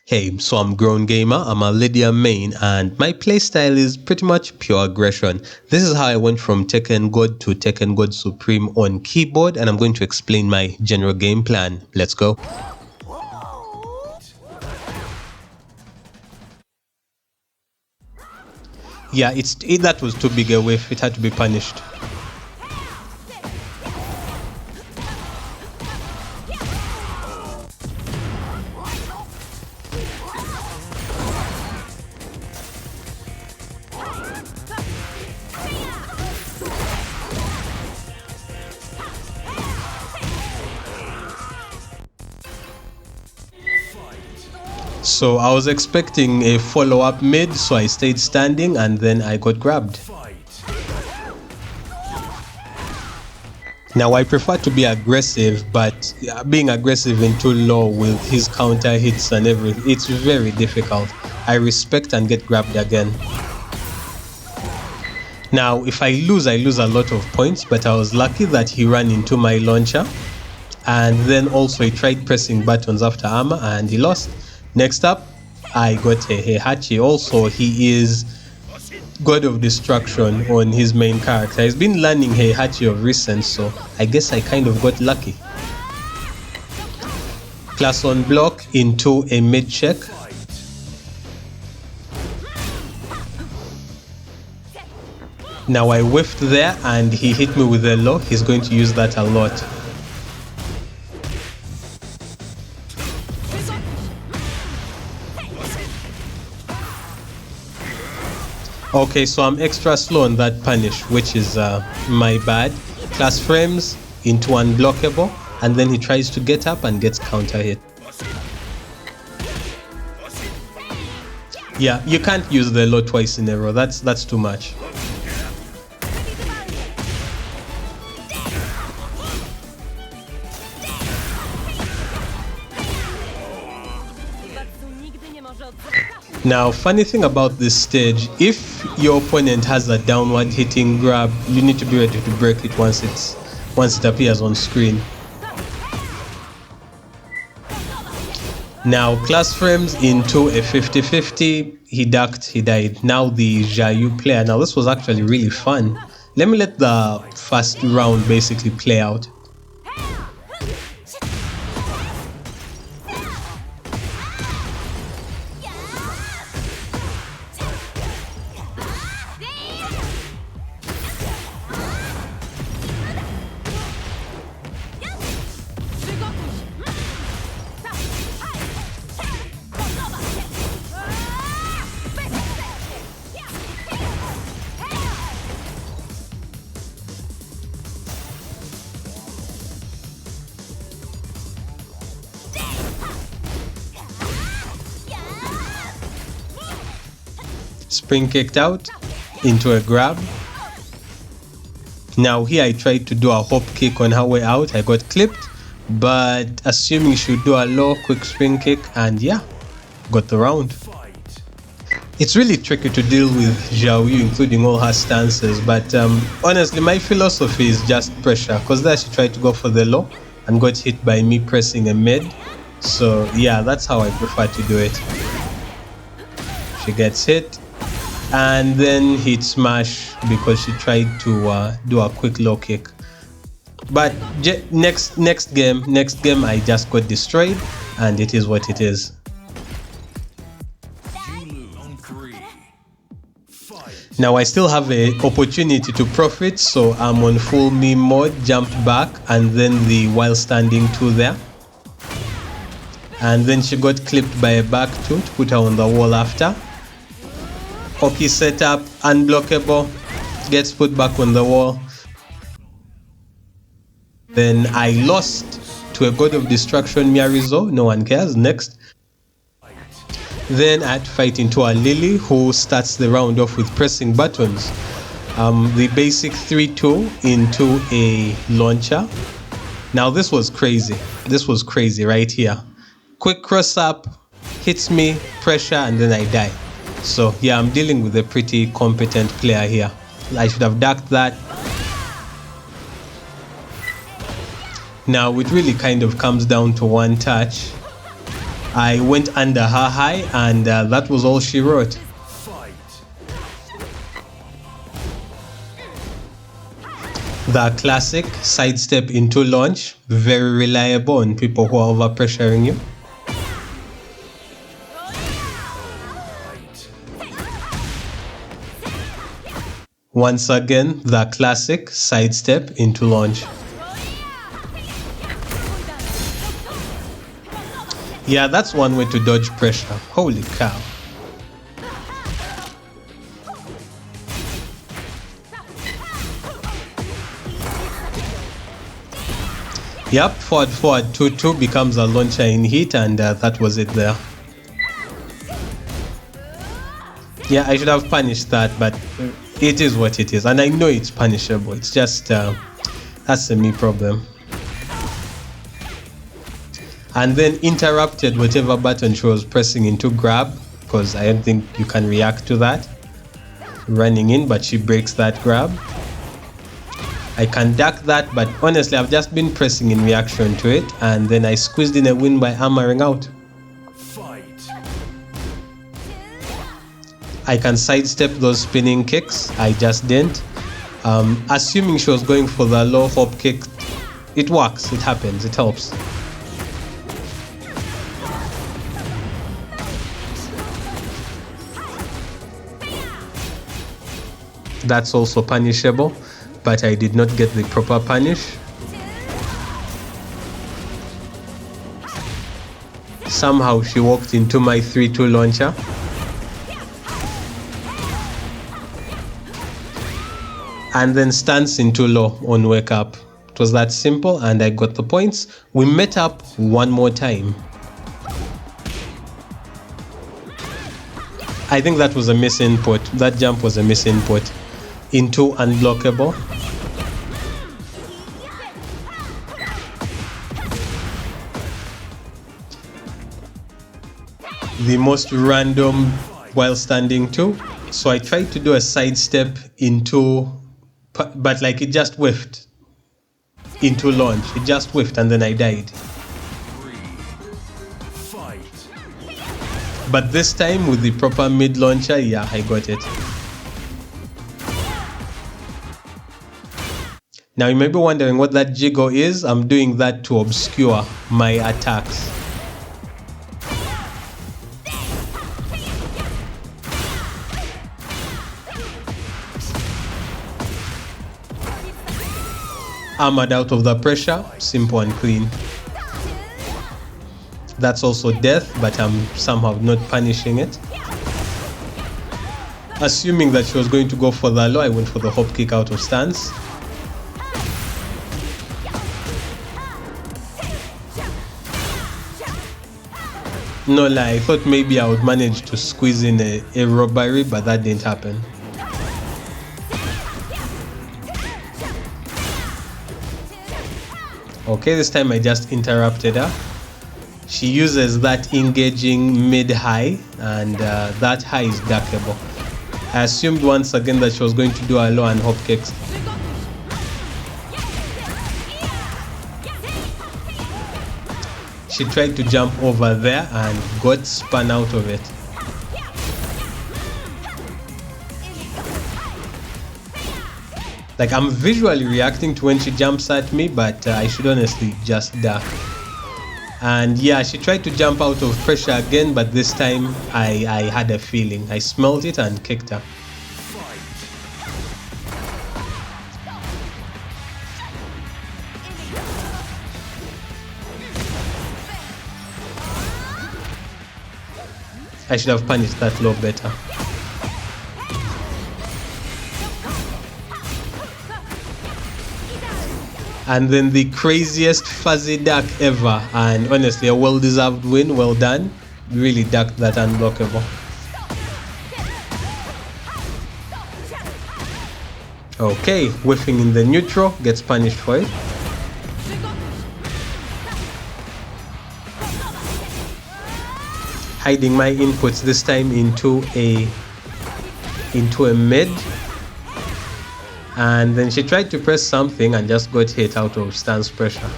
Hey, so I'm Grown Gamer, I'm a Lidia main, and my playstyle is pretty much pure aggression. This is how I went from Tekken God to Tekken God Supreme on keyboard, and I'm going to explain my general game plan. Let's go. Yeah, that was too big a whiff, it had to be punished. So I was expecting a follow-up mid, so I stayed standing and then I got grabbed. Now I prefer to be aggressive, but being aggressive in too low with his counter hits and everything, it's very difficult. I respect and get grabbed again. Now if I lose a lot of points, but I was lucky that he ran into my launcher, and then also he tried pressing buttons after armor and he lost. Next up, I got a Heihachi. Also, he is God of Destruction on his main character. He's been learning Heihachi of recent, so I guess I kind of got lucky. Class on block into a mid check. Now I whiffed there and he hit me with a low. He's going to use that a lot. Okay, so I'm extra slow on that punish, which is my bad. Class frames into unblockable, and then he tries to get up and gets counter hit. Yeah, you can't use the low twice in a row, that's too much. Now, funny thing about this stage, if your opponent has a downward hitting grab, you need to be ready to break it once it appears on screen. Now, class frames into a 50-50, he ducked, he died. Now the Xiaoyu player. Now this was actually really fun. Let me let the first round basically play out. Spring kicked out into a grab. Now here I tried to do a hop kick on her way out. I got clipped, but assuming she would do a low quick spring kick, and yeah, got the round. It's really tricky to deal with Xiaoyu, including all her stances, but honestly my philosophy is just pressure, because there she tried to go for the low and got hit by me pressing a mid. So yeah, that's how I prefer to do it. She gets hit and then hit smash because she tried to do a quick low kick. But next game I just got destroyed, and it is what it is. Now I still have an opportunity to profit, so I'm on full meme mode, jumped back, and then the while standing 2 there. And then she got clipped by a back 2 to put her on the wall after. Hockey setup, unblockable, gets put back on the wall. Then I lost to a God of Destruction Miarizo, no one cares, next. Then I had to fight into a Lily who starts the round off with pressing buttons. The basic 3-2 into a launcher. Now this was crazy right here. Quick cross up, hits me, pressure, and then I die. So yeah, I'm dealing with a pretty competent player here. I should have ducked that. Now it really kind of comes down to one touch. I went under her high, and that was all she wrote. The classic sidestep into launch, very reliable on people who are over pressuring you. Once again, the classic sidestep into launch. Yeah, that's one way to dodge pressure. Holy cow. Yep, forward 2-2 becomes a launcher in heat, and that was it there. Yeah, I should have punished that, but it is what it is, and I know it's punishable. It's just that's a me problem. And then interrupted whatever button she was pressing into grab, because I don't think you can react to that. Running in, but she breaks that grab. I can duck that, but honestly I've just been pressing in reaction to it, and then I squeezed in a win by hammering out. I can sidestep those spinning kicks. I just didn't. Assuming she was going for the low hop kick, it works, it happens, it helps. That's also punishable, but I did not get the proper punish. Somehow she walked into my 3-2 launcher. And then stance into low on wake up. It was that simple, and I got the points. We met up one more time. I think that was a misinput. That jump was a misinput. Into unblockable. The most random while standing too. So I tried to do a sidestep into, but like it just whiffed into launch. It just whiffed, and then I died. But this time with the proper mid launcher, yeah, I got it. Now you may be wondering what that jiggle is. I'm doing that to obscure my attacks. Armored out of the pressure, simple and clean. That's also death, but I'm somehow not punishing it. Assuming that she was going to go for the low, I went for the hop kick out of stance. No lie, I thought maybe I would manage to squeeze in a robbery, but that didn't happen. Okay, this time I just interrupted her. She uses that engaging mid-high, and that high is duckable. I assumed once again that she was going to do a low and hop kicks. She tried to jump over there and got spun out of it. Like, I'm visually reacting to when she jumps at me, but I should honestly just duck. And yeah, she tried to jump out of pressure again, but this time I had a feeling. I smelled it and kicked her. I should have punished that low better. And then the craziest fuzzy duck ever, and honestly a well-deserved win. Well done. Really ducked that unblockable. Okay, whiffing in the neutral, gets punished for it. Hiding my inputs this time into a mid. And then she tried to press something and just got hit out of stance pressure.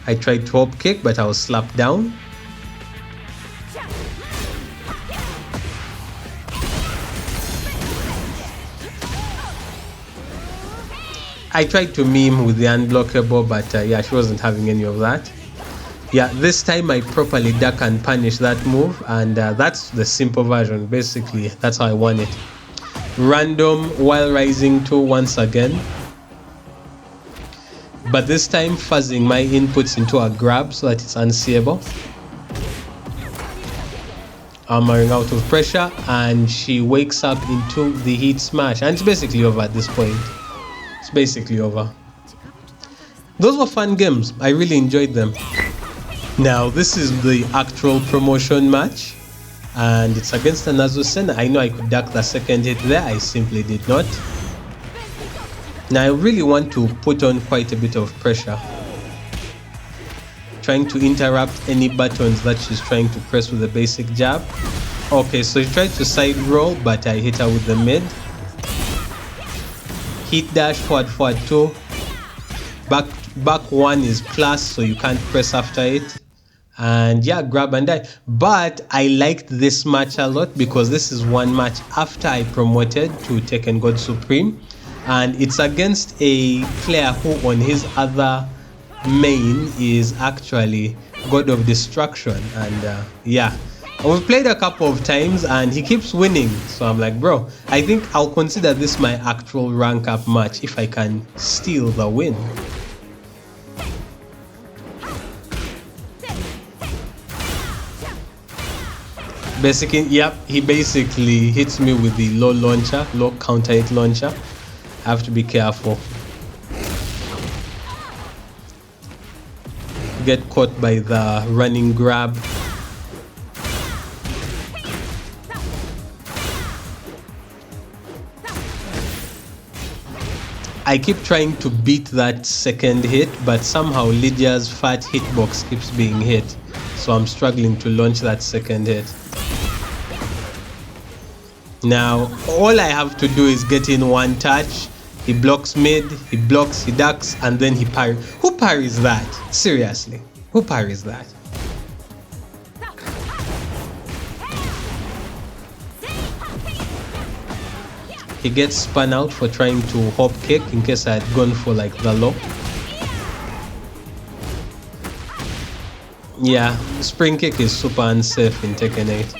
I tried to hop kick, but I was slapped down. I tried to meme with the unblockable, but yeah, she wasn't having any of that. Yeah, this time I properly duck and punish that move, and that's the simple version. Basically, that's how I won it. Random while rising 2 once again. But this time fuzzing my inputs into a grab so that it's unseeable. Armoring out of pressure, and she wakes up into the heat smash, and it's basically over at this point. It's basically over. Those were fun games. I really enjoyed them. Now this is the actual promotion match, and it's against an Azucena. I know I could duck the second hit there. I simply did not. Now I really want to put on quite a bit of pressure, trying to interrupt any buttons that she's trying to press with a basic jab. Okay, so she tried to side roll, but I hit her with the mid. Hit dash, forward 2. Back 1 is plus, so you can't press after it. And yeah, grab and die. But I liked this match a lot because this is one match after I promoted to Tekken God Supreme. And it's against a player who on his other main is actually God of Destruction. And yeah, we've played a couple of times and he keeps winning. So I'm like, bro, I think I'll consider this my actual rank up match if I can steal the win. Basically, yep, he basically hits me with the low counter hit launcher. I have to be careful. Get caught by the running grab. I keep trying to beat that second hit, but somehow Lydia's fat hitbox keeps being hit. So I'm struggling to launch that second hit. Now, all I have to do is get in one touch. He blocks mid, he blocks, he ducks, and then he parries. Who parries that? Seriously, who parries that? He gets spun out for trying to hop kick in case I had gone for like the low. Yeah, spring kick is super unsafe in Tekken 8.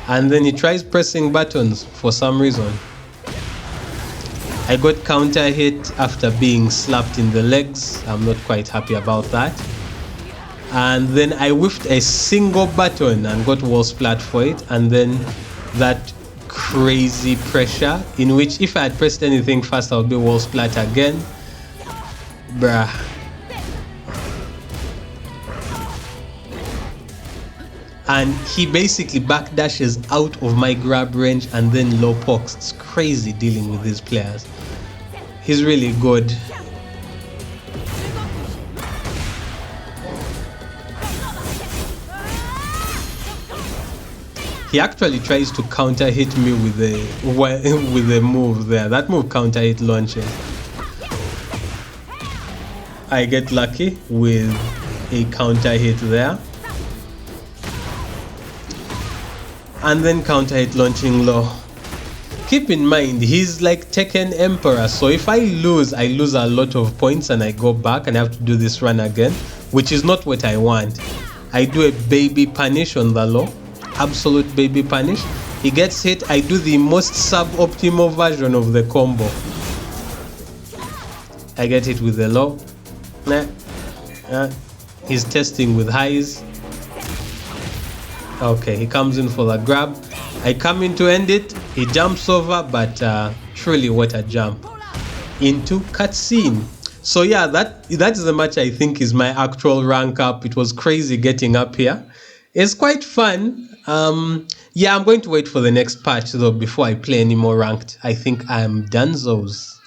And then he tries pressing buttons for some reason. I got counter hit after being slapped in the legs. I'm not quite happy about that. And then I whiffed a single button and got wall splat for it. And then that crazy pressure in which if I had pressed anything fast I would be wall splat again. Bruh. And he basically backdashes out of my grab range and then low pokes. It's crazy dealing with these players. He's really good. He actually tries to counter hit me with a move there. That move counter hit launches. I get lucky with a counter hit there. And then counter hit launching low. Keep in mind, he's like Tekken Emperor, so if I lose a lot of points and I go back and I have to do this run again, which is not what I want. I do a baby punish on the low, absolute baby punish. He gets hit, I do the most suboptimal version of the combo. I get hit with the low. He's testing with highs. Okay, he comes in for the grab. I come in to end it. He jumps over, but truly what a jump. Into cutscene. So yeah, that is the match I think is my actual rank up. It was crazy getting up here. It's quite fun. Yeah, I'm going to wait for the next patch though before I play any more ranked. I think I'm donezo's.